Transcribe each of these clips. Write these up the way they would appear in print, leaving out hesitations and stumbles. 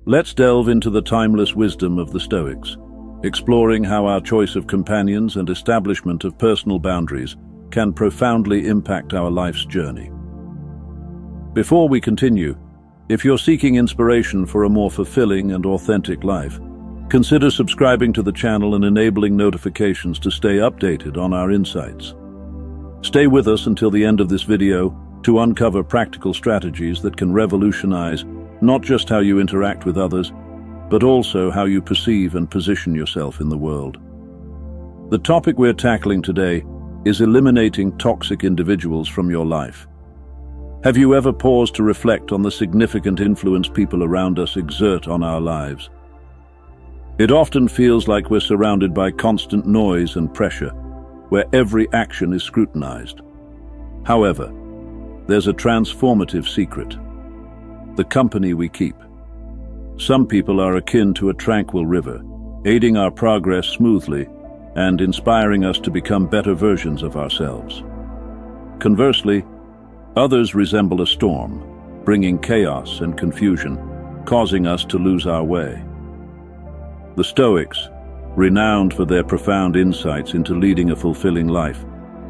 Let's delve into the timeless wisdom of the Stoics, exploring how our choice of companions and establishment of personal boundaries can profoundly impact our life's journey. Before we continue, if you're seeking inspiration for a more fulfilling and authentic life, consider subscribing to the channel and enabling notifications to stay updated on our insights. Stay with us until the end of this video to uncover practical strategies that can revolutionize not just how you interact with others, but also how you perceive and position yourself in the world. The topic we're tackling today is eliminating toxic individuals from your life. Have you ever paused to reflect on the significant influence people around us exert on our lives? It often feels like we're surrounded by constant noise and pressure, where every action is scrutinized. However, there's a transformative secret: the company we keep. Some people are akin to a tranquil river, aiding our progress smoothly and inspiring us to become better versions of ourselves. Conversely, others resemble a storm, bringing chaos and confusion, causing us to lose our way. The Stoics, renowned for their profound insights into leading a fulfilling life,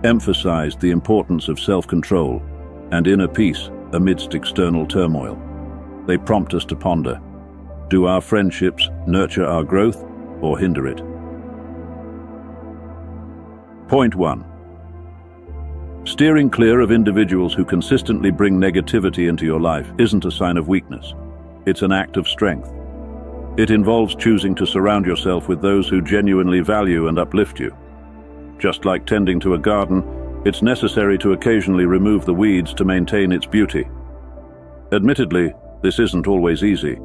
emphasized the importance of self-control and inner peace amidst external turmoil. They prompt us to ponder: do our friendships nurture our growth or hinder it? Point 1. Steering clear of individuals who consistently bring negativity into your life isn't a sign of weakness. It's an act of strength. It involves choosing to surround yourself with those who genuinely value and uplift you. Just like tending to a garden, it's necessary to occasionally remove the weeds to maintain its beauty. Admittedly, this isn't always easy.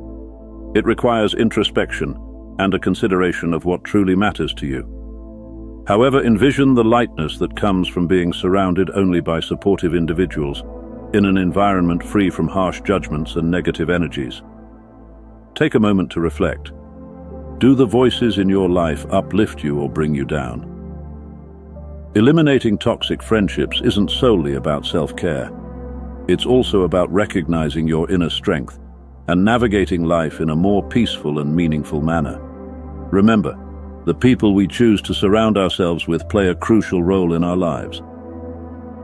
It requires introspection and a consideration of what truly matters to you. However, envision the lightness that comes from being surrounded only by supportive individuals in an environment free from harsh judgments and negative energies. Take a moment to reflect. Do the voices in your life uplift you or bring you down? Eliminating toxic friendships isn't solely about self-care. It's also about recognizing your inner strength and navigating life in a more peaceful and meaningful manner. Remember, the people we choose to surround ourselves with play a crucial role in our lives.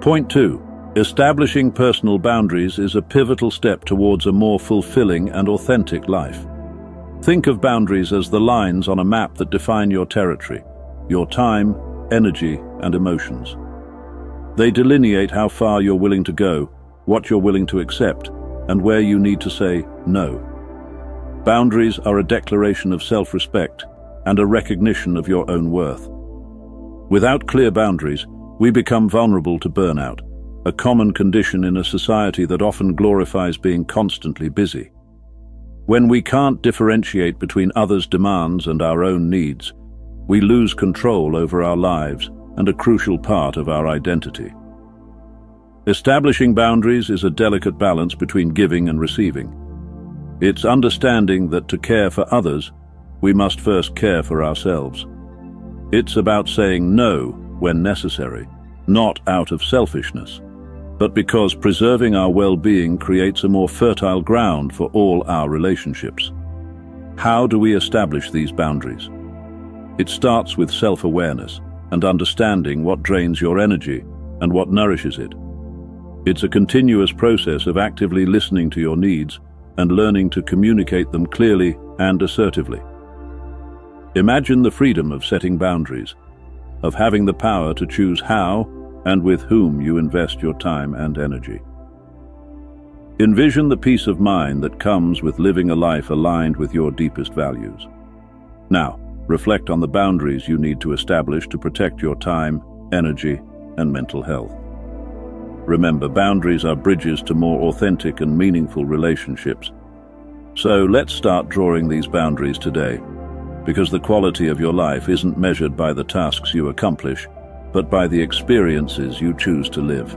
Point 2. Establishing personal boundaries is a pivotal step towards a more fulfilling and authentic life. Think of boundaries as the lines on a map that define your territory, your time, energy, and emotions. They delineate how far you're willing to go, what you're willing to accept, and where you need to say no. Boundaries are a declaration of self-respect and a recognition of your own worth. Without clear boundaries, we become vulnerable to burnout, a common condition in a society that often glorifies being constantly busy. When we can't differentiate between others' demands and our own needs, we lose control over our lives and a crucial part of our identity. Establishing boundaries is a delicate balance between giving and receiving. It's understanding that to care for others, we must first care for ourselves. It's about saying no when necessary, not out of selfishness, but because preserving our well-being creates a more fertile ground for all our relationships. How do we establish these boundaries? It starts with self-awareness and understanding what drains your energy and what nourishes it. It's a continuous process of actively listening to your needs and learning to communicate them clearly and assertively. Imagine the freedom of setting boundaries, of having the power to choose how and with whom you invest your time and energy. Envision the peace of mind that comes with living a life aligned with your deepest values. Now, reflect on the boundaries you need to establish to protect your time, energy, and mental health. Remember, boundaries are bridges to more authentic and meaningful relationships. So let's start drawing these boundaries today, because the quality of your life isn't measured by the tasks you accomplish, but by the experiences you choose to live.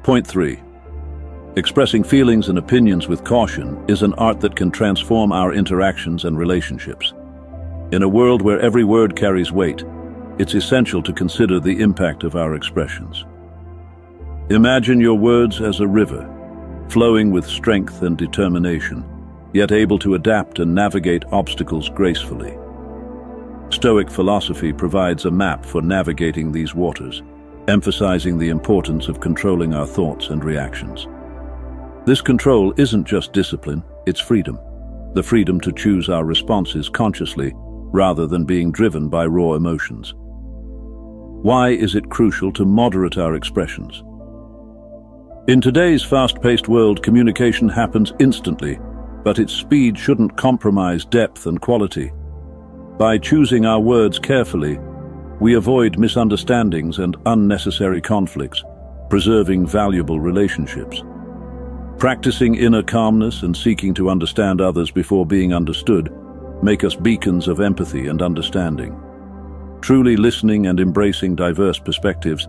Point 3. Expressing feelings and opinions with caution is an art that can transform our interactions and relationships. In a world where every word carries weight, it's essential to consider the impact of our expressions. Imagine your words as a river, flowing with strength and determination, yet able to adapt and navigate obstacles gracefully. Stoic philosophy provides a map for navigating these waters, emphasizing the importance of controlling our thoughts and reactions. This control isn't just discipline, it's freedom. The freedom to choose our responses consciously rather than being driven by raw emotions. Why is it crucial to moderate our expressions? In today's fast-paced world, communication happens instantly, but its speed shouldn't compromise depth and quality. By choosing our words carefully, we avoid misunderstandings and unnecessary conflicts, preserving valuable relationships. Practicing inner calmness and seeking to understand others before being understood make us beacons of empathy and understanding. Truly listening and embracing diverse perspectives,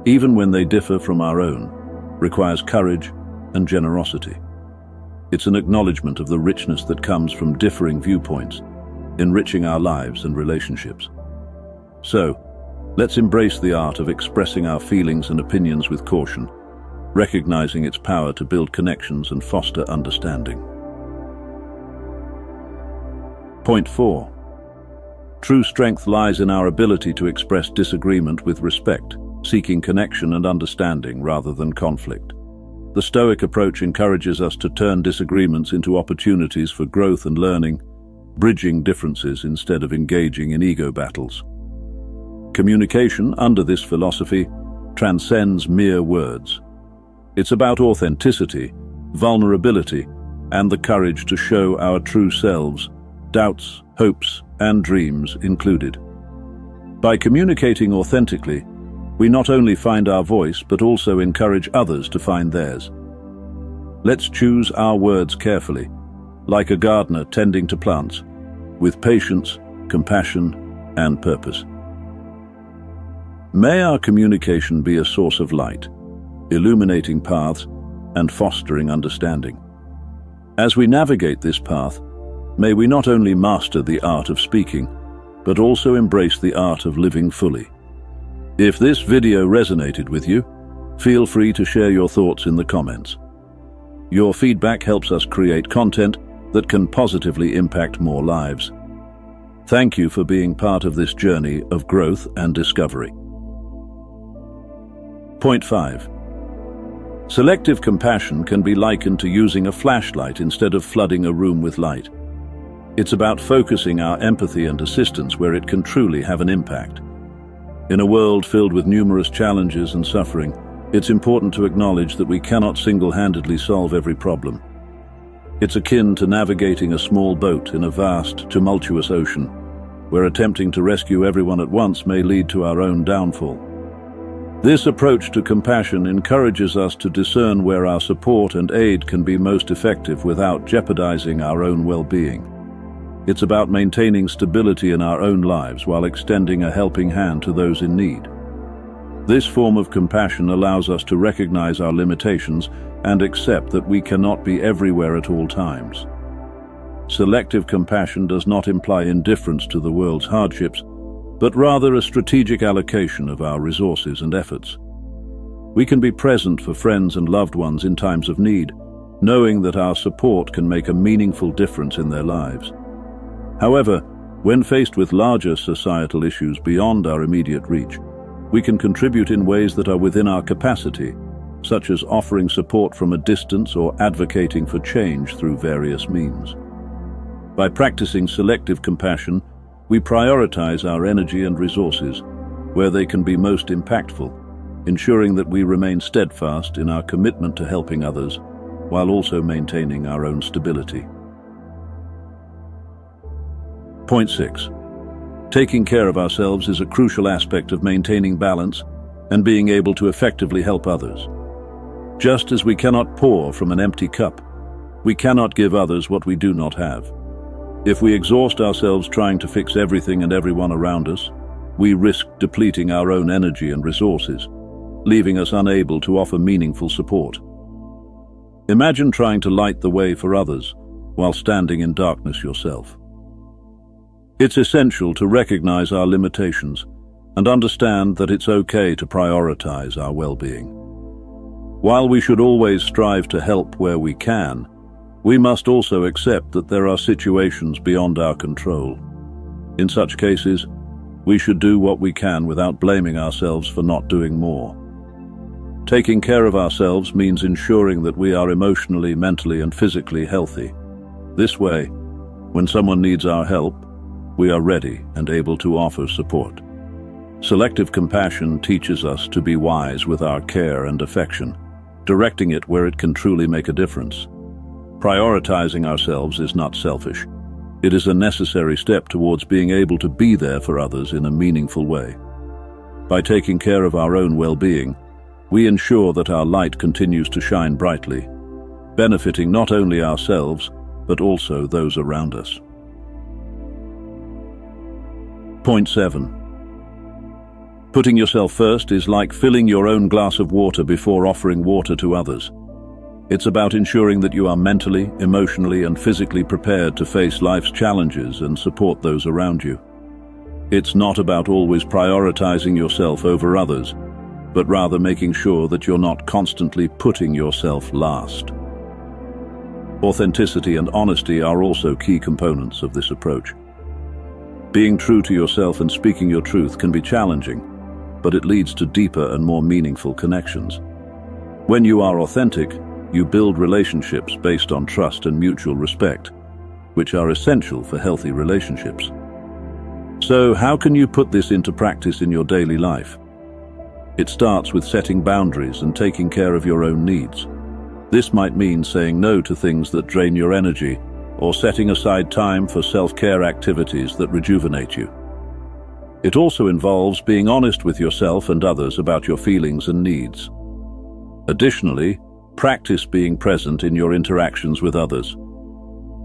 even when they differ from our own, requires courage and generosity. It's an acknowledgement of the richness that comes from differing viewpoints, enriching our lives and relationships. So, let's embrace the art of expressing our feelings and opinions with caution, recognizing its power to build connections and foster understanding. Point 4. True strength lies in our ability to express disagreement with respect, seeking connection and understanding rather than conflict. The Stoic approach encourages us to turn disagreements into opportunities for growth and learning, bridging differences instead of engaging in ego battles. Communication, under this philosophy, transcends mere words. It's about authenticity, vulnerability, and the courage to show our true selves, doubts, hopes, and dreams included. By communicating authentically, we not only find our voice but also encourage others to find theirs. Let's choose our words carefully, like a gardener tending to plants, with patience, compassion, and purpose. May our communication be a source of light, illuminating paths and fostering understanding. As we navigate this path, may we not only master the art of speaking, but also embrace the art of living fully. If this video resonated with you, feel free to share your thoughts in the comments. Your feedback helps us create content that can positively impact more lives. Thank you for being part of this journey of growth and discovery. Point 5. Selective compassion can be likened to using a flashlight instead of flooding a room with light. It's about focusing our empathy and assistance where it can truly have an impact. In a world filled with numerous challenges and suffering, it's important to acknowledge that we cannot single-handedly solve every problem. It's akin to navigating a small boat in a vast, tumultuous ocean, where attempting to rescue everyone at once may lead to our own downfall. This approach to compassion encourages us to discern where our support and aid can be most effective without jeopardizing our own well-being. It's about maintaining stability in our own lives while extending a helping hand to those in need. This form of compassion allows us to recognize our limitations and accept that we cannot be everywhere at all times. Selective compassion does not imply indifference to the world's hardships, but rather a strategic allocation of our resources and efforts. We can be present for friends and loved ones in times of need, knowing that our support can make a meaningful difference in their lives. However, when faced with larger societal issues beyond our immediate reach, we can contribute in ways that are within our capacity, such as offering support from a distance or advocating for change through various means. By practicing selective compassion, we prioritize our energy and resources where they can be most impactful, ensuring that we remain steadfast in our commitment to helping others while also maintaining our own stability. Point 6. Taking care of ourselves is a crucial aspect of maintaining balance and being able to effectively help others. Just as we cannot pour from an empty cup, we cannot give others what we do not have. If we exhaust ourselves trying to fix everything and everyone around us, we risk depleting our own energy and resources, leaving us unable to offer meaningful support. Imagine trying to light the way for others while standing in darkness yourself. It's essential to recognize our limitations and understand that it's okay to prioritize our well-being. While we should always strive to help where we can, we must also accept that there are situations beyond our control. In such cases, we should do what we can without blaming ourselves for not doing more. Taking care of ourselves means ensuring that we are emotionally, mentally, and physically healthy. This way, when someone needs our help, we are ready and able to offer support. Selective compassion teaches us to be wise with our care and affection, directing it where it can truly make a difference. Prioritizing ourselves is not selfish. It is a necessary step towards being able to be there for others in a meaningful way. By taking care of our own well-being, we ensure that our light continues to shine brightly, benefiting not only ourselves, but also those around us. Point 7. Putting yourself first is like filling your own glass of water before offering water to others. It's about ensuring that you are mentally, emotionally, and physically prepared to face life's challenges and support those around you. It's not about always prioritizing yourself over others, but rather making sure that you're not constantly putting yourself last. Authenticity and honesty are also key components of this approach. Being true to yourself and speaking your truth can be challenging, but it leads to deeper and more meaningful connections. When you are authentic, you build relationships based on trust and mutual respect, which are essential for healthy relationships. So, how can you put this into practice in your daily life? It starts with setting boundaries and taking care of your own needs. This might mean saying no to things that drain your energy, or setting aside time for self-care activities that rejuvenate you. It also involves being honest with yourself and others about your feelings and needs. Additionally, practice being present in your interactions with others.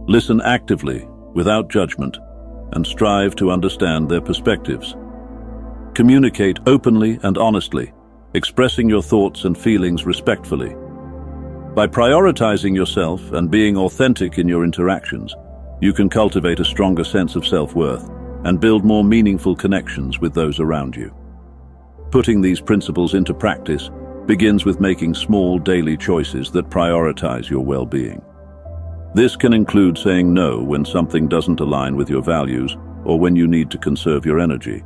Listen actively, without judgment, and strive to understand their perspectives. Communicate openly and honestly, expressing your thoughts and feelings respectfully. By prioritizing yourself and being authentic in your interactions, you can cultivate a stronger sense of self-worth and build more meaningful connections with those around you. Putting these principles into practice begins with making small daily choices that prioritize your well-being. This can include saying no when something doesn't align with your values or when you need to conserve your energy.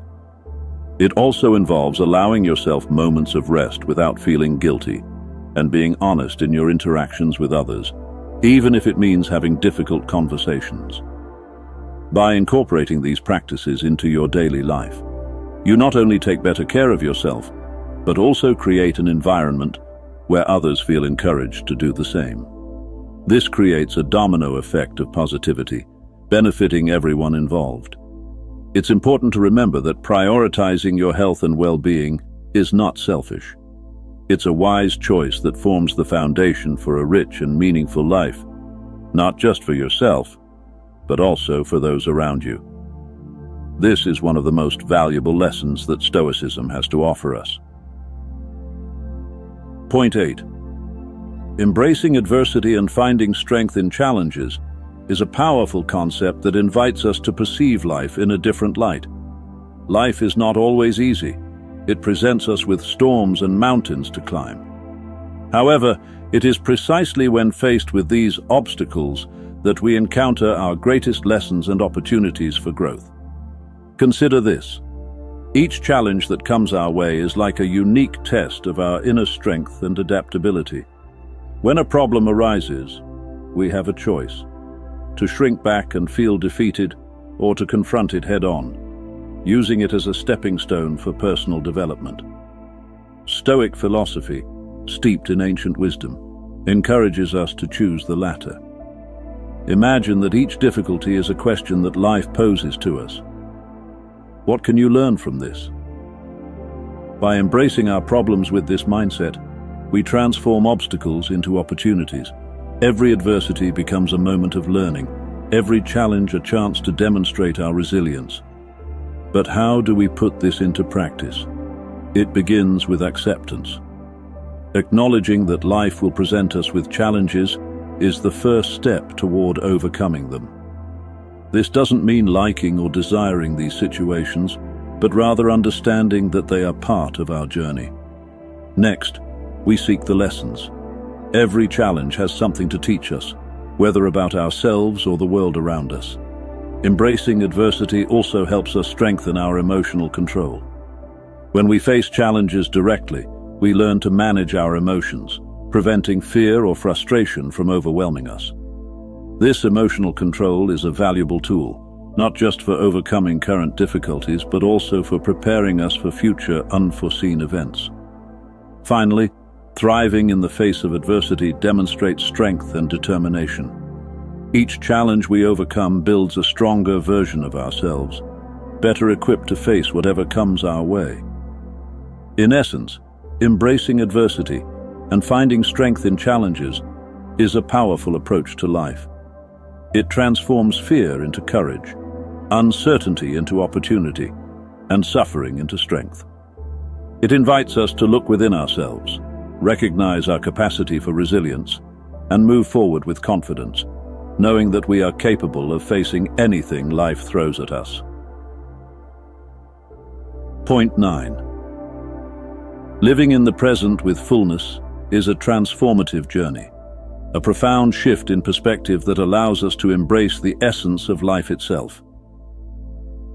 It also involves allowing yourself moments of rest without feeling guilty and being honest in your interactions with others, even if it means having difficult conversations. By incorporating these practices into your daily life, you not only take better care of yourself, but also create an environment where others feel encouraged to do the same. This creates a domino effect of positivity, benefiting everyone involved. It's important to remember that prioritizing your health and well-being is not selfish. It's a wise choice that forms the foundation for a rich and meaningful life, not just for yourself, but also for those around you. This is one of the most valuable lessons that Stoicism has to offer us. Point 8. Embracing adversity and finding strength in challenges is a powerful concept that invites us to perceive life in a different light. Life is not always easy. It presents us with storms and mountains to climb. However, it is precisely when faced with these obstacles that we encounter our greatest lessons and opportunities for growth. Consider this. Each challenge that comes our way is like a unique test of our inner strength and adaptability. When a problem arises, we have a choice: to shrink back and feel defeated, or to confront it head-on, using it as a stepping stone for personal development. Stoic philosophy, steeped in ancient wisdom, encourages us to choose the latter. Imagine that each difficulty is a question that life poses to us. What can you learn from this? By embracing our problems with this mindset, we transform obstacles into opportunities. Every adversity becomes a moment of learning, every challenge a chance to demonstrate our resilience. But how do we put this into practice? It begins with acceptance. Acknowledging that life will present us with challenges is the first step toward overcoming them. This doesn't mean liking or desiring these situations, but rather understanding that they are part of our journey. Next, we seek the lessons. Every challenge has something to teach us, whether about ourselves or the world around us. Embracing adversity also helps us strengthen our emotional control. When we face challenges directly, we learn to manage our emotions, preventing fear or frustration from overwhelming us. This emotional control is a valuable tool, not just for overcoming current difficulties, but also for preparing us for future unforeseen events. Finally, thriving in the face of adversity demonstrates strength and determination. Each challenge we overcome builds a stronger version of ourselves, better equipped to face whatever comes our way. In essence, embracing adversity and finding strength in challenges is a powerful approach to life. It transforms fear into courage, uncertainty into opportunity, and suffering into strength. It invites us to look within ourselves, recognize our capacity for resilience, and move forward with confidence, knowing that we are capable of facing anything life throws at us. Point 9. Living in the present with fullness is a transformative journey, a profound shift in perspective that allows us to embrace the essence of life itself.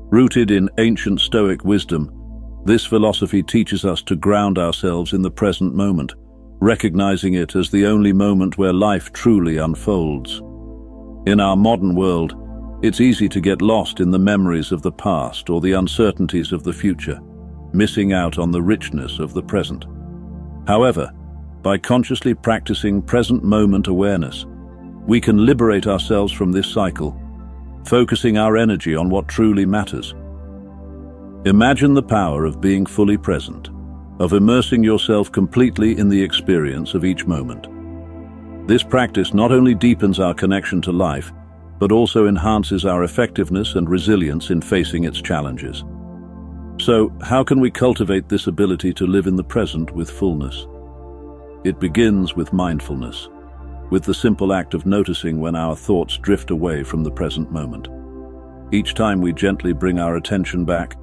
Rooted in ancient Stoic wisdom, this philosophy teaches us to ground ourselves in the present moment, recognizing it as the only moment where life truly unfolds. In our modern world, it's easy to get lost in the memories of the past or the uncertainties of the future, missing out on the richness of the present. However, by consciously practicing present moment awareness, we can liberate ourselves from this cycle, focusing our energy on what truly matters. Imagine the power of being fully present, of immersing yourself completely in the experience of each moment. This practice not only deepens our connection to life, but also enhances our effectiveness and resilience in facing its challenges. So, how can we cultivate this ability to live in the present with fullness? It begins with mindfulness, with the simple act of noticing when our thoughts drift away from the present moment. Each time we gently bring our attention back,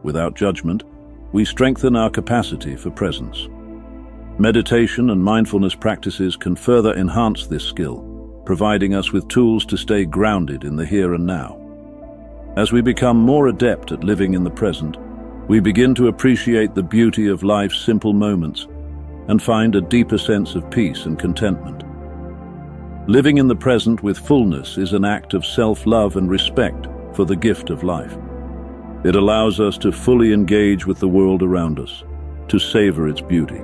without judgment, we strengthen our capacity for presence. Meditation and mindfulness practices can further enhance this skill, providing us with tools to stay grounded in the here and now. As we become more adept at living in the present, we begin to appreciate the beauty of life's simple moments and find a deeper sense of peace and contentment. Living in the present with fullness is an act of self-love and respect for the gift of life. It allows us to fully engage with the world around us, to savor its beauty,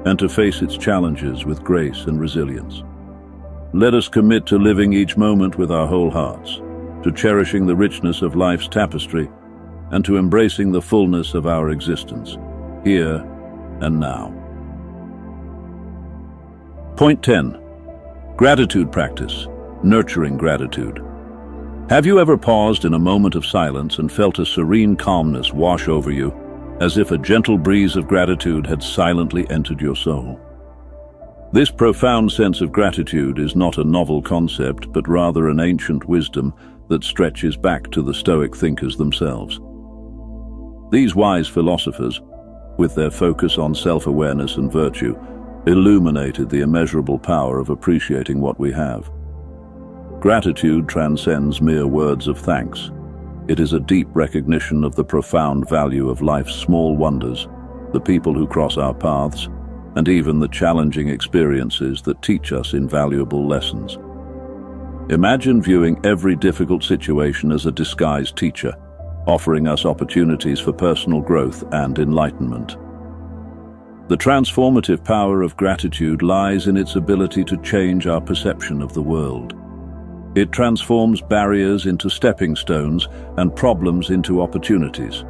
and to face its challenges with grace and resilience. Let us commit to living each moment with our whole hearts, to cherishing the richness of life's tapestry, and to embracing the fullness of our existence, here and now. Point 10. Gratitude practice, nurturing gratitude. Have you ever paused in a moment of silence and felt a serene calmness wash over you, as if a gentle breeze of gratitude had silently entered your soul? This profound sense of gratitude is not a novel concept, but rather an ancient wisdom that stretches back to the Stoic thinkers themselves. These wise philosophers, with their focus on self-awareness and virtue, illuminated the immeasurable power of appreciating what we have. Gratitude transcends mere words of thanks. It is a deep recognition of the profound value of life's small wonders, the people who cross our paths, and even the challenging experiences that teach us invaluable lessons. Imagine viewing every difficult situation as a disguised teacher, offering us opportunities for personal growth and enlightenment. The transformative power of gratitude lies in its ability to change our perception of the world. It transforms barriers into stepping stones and problems into opportunities.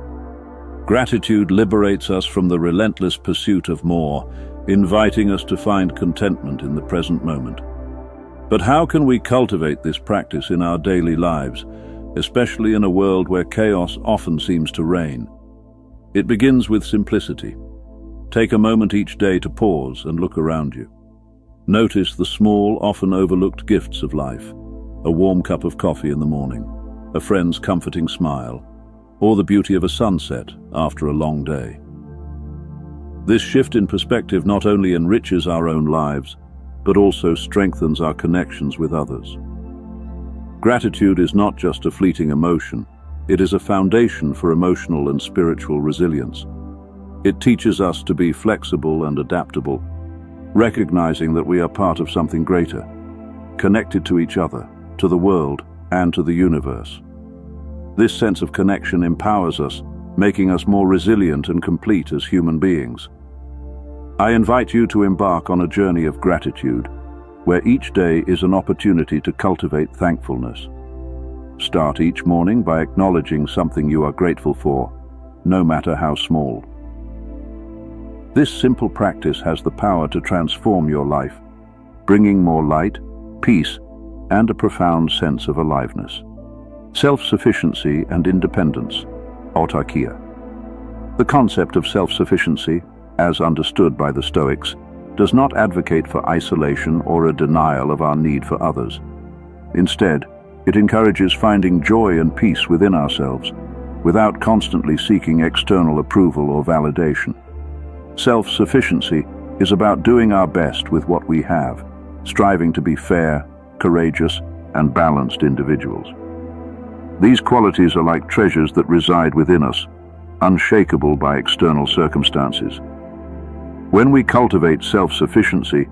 Gratitude liberates us from the relentless pursuit of more, inviting us to find contentment in the present moment. But how can we cultivate this practice in our daily lives, especially in a world where chaos often seems to reign? It begins with simplicity. Take a moment each day to pause and look around you. Notice the small, often overlooked gifts of life: a warm cup of coffee in the morning, a friend's comforting smile, or the beauty of a sunset after a long day. This shift in perspective not only enriches our own lives, but also strengthens our connections with others. Gratitude is not just a fleeting emotion, it is a foundation for emotional and spiritual resilience. It teaches us to be flexible and adaptable, recognizing that we are part of something greater, connected to each other, to the world, and to the universe. This sense of connection empowers us, making us more resilient and complete as human beings. I invite you to embark on a journey of gratitude, where each day is an opportunity to cultivate thankfulness. Start each morning by acknowledging something you are grateful for, no matter how small. This simple practice has the power to transform your life, bringing more light, peace, and a profound sense of aliveness. Self-sufficiency and independence, autarkia. The concept of self-sufficiency, as understood by the Stoics, does not advocate for isolation or a denial of our need for others. Instead, it encourages finding joy and peace within ourselves, without constantly seeking external approval or validation. Self-sufficiency is about doing our best with what we have, striving to be fair, courageous, and balanced individuals. These qualities are like treasures that reside within us, unshakable by external circumstances. When we cultivate self-sufficiency,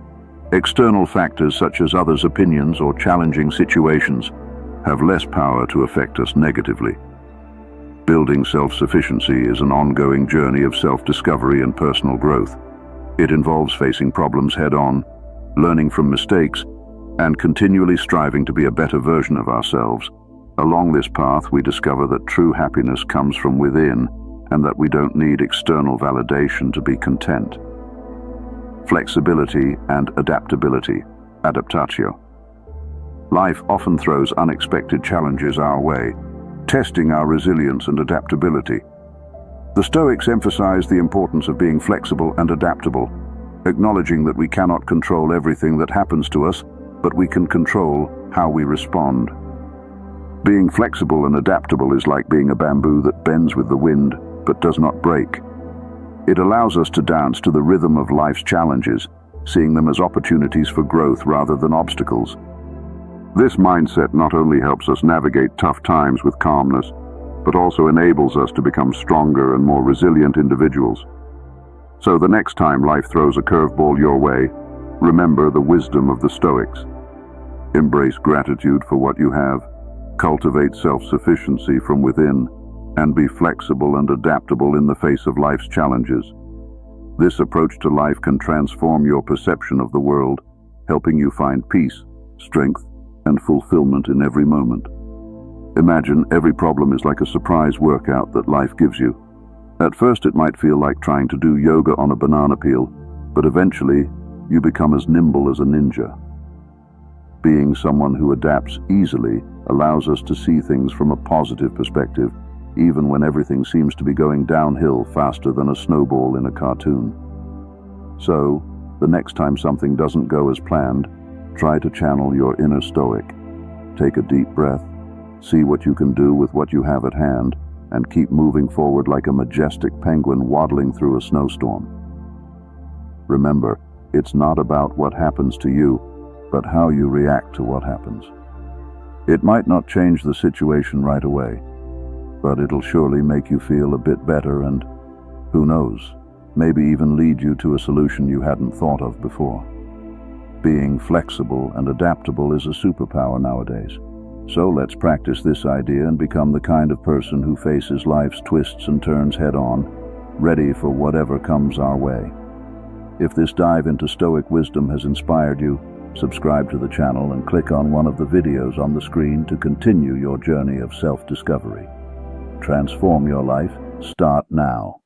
external factors such as others' opinions or challenging situations have less power to affect us negatively. Building self-sufficiency is an ongoing journey of self-discovery and personal growth. It involves facing problems head-on, learning from mistakes, and continually striving to be a better version of ourselves. Along this path, we discover that true happiness comes from within and that we don't need external validation to be content. Flexibility and adaptability, adaptatio. Life often throws unexpected challenges our way, testing our resilience and adaptability. The Stoics emphasize the importance of being flexible and adaptable, acknowledging that we cannot control everything that happens to us, but we can control how we respond. Being flexible and adaptable is like being a bamboo that bends with the wind but does not break. It allows us to dance to the rhythm of life's challenges, seeing them as opportunities for growth rather than obstacles. This mindset not only helps us navigate tough times with calmness, but also enables us to become stronger and more resilient individuals. So the next time life throws a curveball your way, remember the wisdom of the Stoics. Embrace gratitude for what you have, cultivate self-sufficiency from within, and be flexible and adaptable in the face of life's challenges. This approach to life can transform your perception of the world, helping you find peace, strength, and fulfillment in every moment. Imagine every problem is like a surprise workout that life gives you. At first it might feel like trying to do yoga on a banana peel, but eventually you become as nimble as a ninja. Being someone who adapts easily allows us to see things from a positive perspective, even when everything seems to be going downhill faster than a snowball in a cartoon. So, the next time something doesn't go as planned, try to channel your inner Stoic. Take a deep breath, see what you can do with what you have at hand, and keep moving forward like a majestic penguin waddling through a snowstorm. Remember, it's not about what happens to you, but how you react to what happens. It might not change the situation right away, but it'll surely make you feel a bit better and, who knows, maybe even lead you to a solution you hadn't thought of before. Being flexible and adaptable is a superpower nowadays. So let's practice this idea and become the kind of person who faces life's twists and turns head-on, ready for whatever comes our way. If this dive into Stoic wisdom has inspired you, subscribe to the channel and click on one of the videos on the screen to continue your journey of self-discovery. Transform your life. Start now.